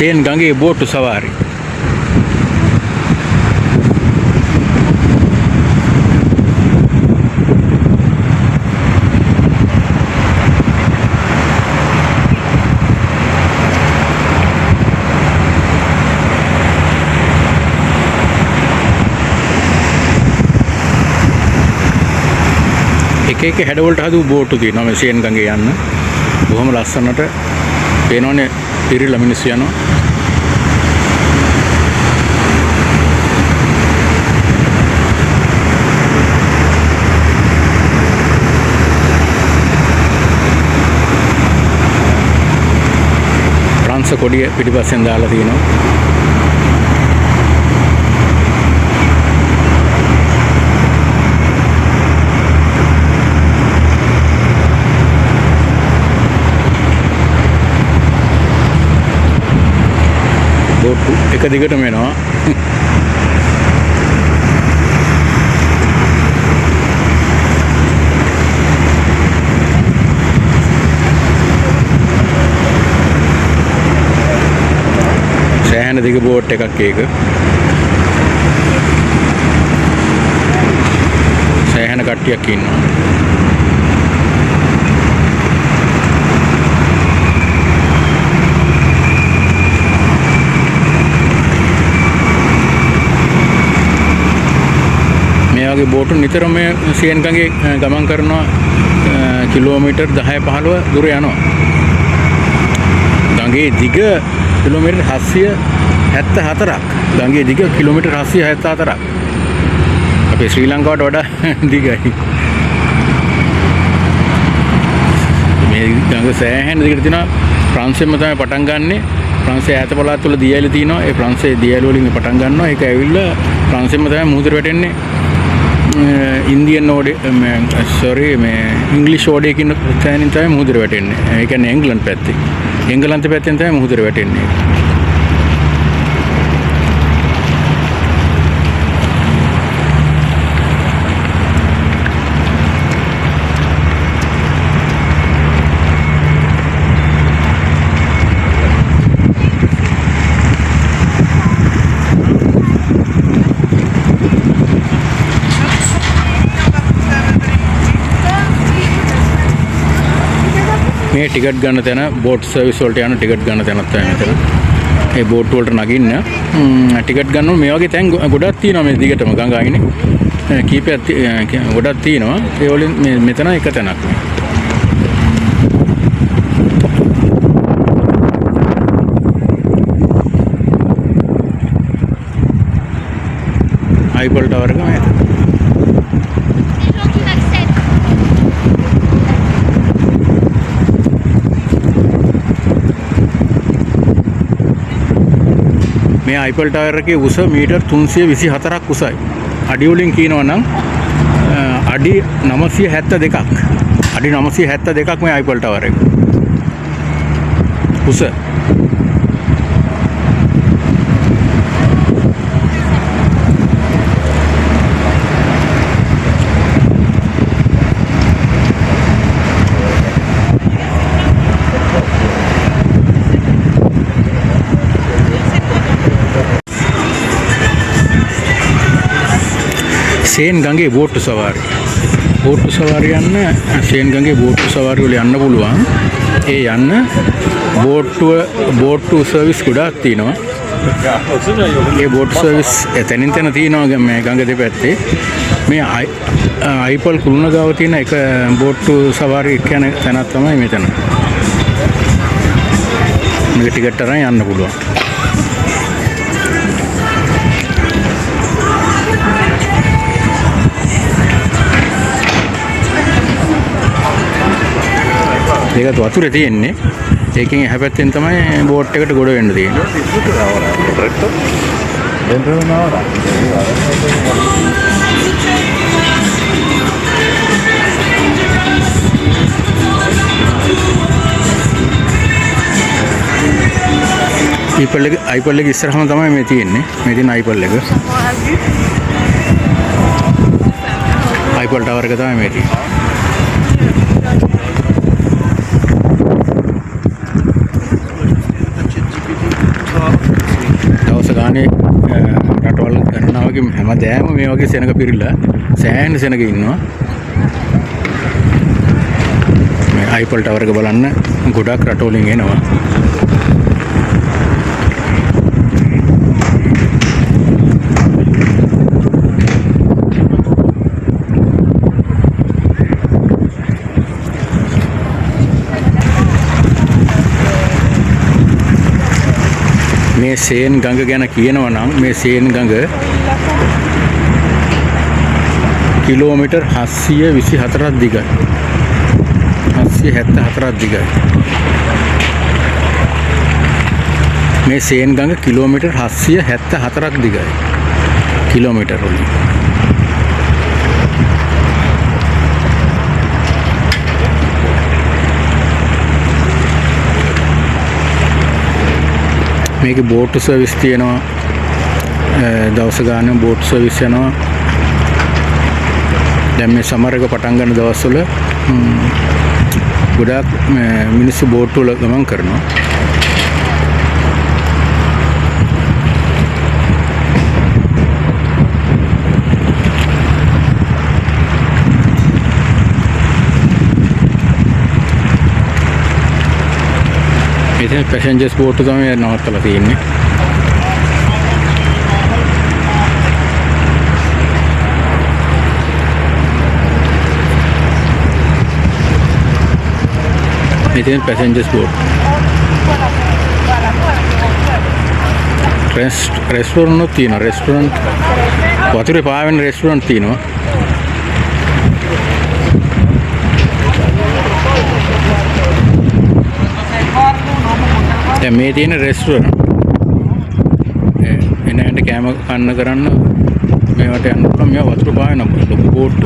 සේන් ගඟේ බෝට්ටු සවාරි. එක එක හැඩවලට හදපු බෝට්ටු තියෙනවා මේ සේන් ගඟේ යන්න. බොහොම ලස්සනට පේනවනේ පිරිලා මිනිස්සු යනවා. ප්‍රංශ කොඩිය පිටිපස්සෙන් දාලා තියෙනවා. බෝට්ටු එක දිගටම එනවා. සෑහෙන දිග බෝට් එකක් ඒක. සෑහෙන කට්ටියක් ඉන්නවා. වගේ බෝට් නිතරම මේ සේන් ගඟේ ගමන් කරනවා කිලෝමීටර් 10-15 දුර යනවා. ගඟේ දිග කිලෝමීටර් 774ක්. ගඟේ දිග කිලෝමීටර් 774ක්. අපේ ශ්‍රී ලංකාවට වඩා දිගයි. මේ ගඟ සෑහෙන දිගට තියෙනවා. ප්‍රංශෙම තමයි පටන් ගන්නෙ. ප්‍රංශයේ ඈත පළාත් වල දියඇලි තියෙනවා. ඒ ප්‍රංශයේ දියඇලි වලින් පටන් ගන්නවා. ඒක ඇවිල්ලා ප්‍රංශෙම තමයි මුහුදට වැටෙන්නේ. ඉන්දියන් ඕඩේ මේ ඉංග්ලිෂ් ඕඩේකින් තැනින් තමයි මුහුදට වැටෙන්නේ. ඒ කියන්නේ එංගලන්ත පැත්තේ. එංගලන්ත පැත්තෙන් තමයි මුහුදට වැටෙන්නේ. මේ ටිකට් ගන්න තැන බෝට් සර්විස් වලට යන ටිකට් ගන්න තැනක් තමයි මෙතන. ඒ බෝට් වලට නගින්න ටිකට් ගන්න මේ වගේ තැන් ගොඩක් තියෙනවා මේ දිගටම ගඟ අයිනේ. කීපයක් ගොඩක් තියෙනවා. ඒ වලින් මෙතන එක තැනක්. අයිෆල් ටවර් එක මේක. මේ අයිෆල් ටවර් එකේ උස මීටර් 324ක් උසයි. අඩි වලින් කියනවා නම් අඩි 972ක්. අඩි 972ක් මේ අයිෆල් ටවර් එක. උස. සේන් ගඟේ බෝට්ටු සවාරි. බෝට්ටු සවාරි යන්න සේන් ගඟේ බෝට්ටු සවාරි වල යන්න පුළුවන්. ඒ යන්න බෝට්ටු සර්විස් ගොඩාක් තියෙනවා. ඒ බෝට් සර්විස් එතනින් තැන තියෙනවා මේ ගඟ දෙපැත්තේ. මේ අයිපල් කුළුණ ගාව තියෙන එක බෝට්ටු සවාරි කියන තැනක් තමයි මෙතන. මේක ටිකට් අරන් යන්න පුළුවන්. ඒකත් වතුරේ තියෙන්නේ. ඒකෙන් එහා පැත්තෙන් තමයි බෝට් එකට ගොඩ වෙන්න තියෙන්නේ. අයිපල් එක ඉස්සරහම තමයි මේ තියෙන්නේ. මේ තියෙන අයිපල් එක. අයිපල් ටවර් එක තමයි මේ තියෙන්නේ. සාමාන්‍ය රටවල් ගණනාවකින් හැමදෑම මේ වගේ සෙනඟ පිරිලා සෑහෙන සෙනඟ ඉන්නවා. මේ අයිෆල් ටවර් එක බලන්න ගොඩක් රටවලින් එනවා. මේ සේන් ගඟ ගැන කියනවා නම් මේ සේන් ගඟ කිලෝමීටර් 724ක් දිගයි. 774ක් දිගයි. මේ සේන් ගඟ කිලෝමීටර් 774ක් දිගයි. කිලෝමීටර් වලින්. මේකේ බෝට් සර්විස් තියෙනවා. දවස ගානේ බෝට් සර්විස් යනවා. දැන් මේ සමර් එක පටන් ගන්න දවස්වල ගොඩාක් මිනිස්සු බෝට් වල ගමන් කරනවා. ඉතින් පැසෙන්ජර්ස් බෝට් තමයි නවත්තලා තියෙන්නේ. ඉතින් පැසෙන්ජර්ස් බෝට්. රෙස්ටොරන්ට් තියෙනවා. රෙස්ටොරන්ට් වතුරේ පාවෙන රෙස්ටොරන්ට් තියෙනවා. දැන් මේ තියෙන රෙස්ටොරන්ට් එනකට කෑම කන්න කරන්න මේවට යන්න පුළුවන්. මේවා වතුර පාවෙන ලොකු බෝට්.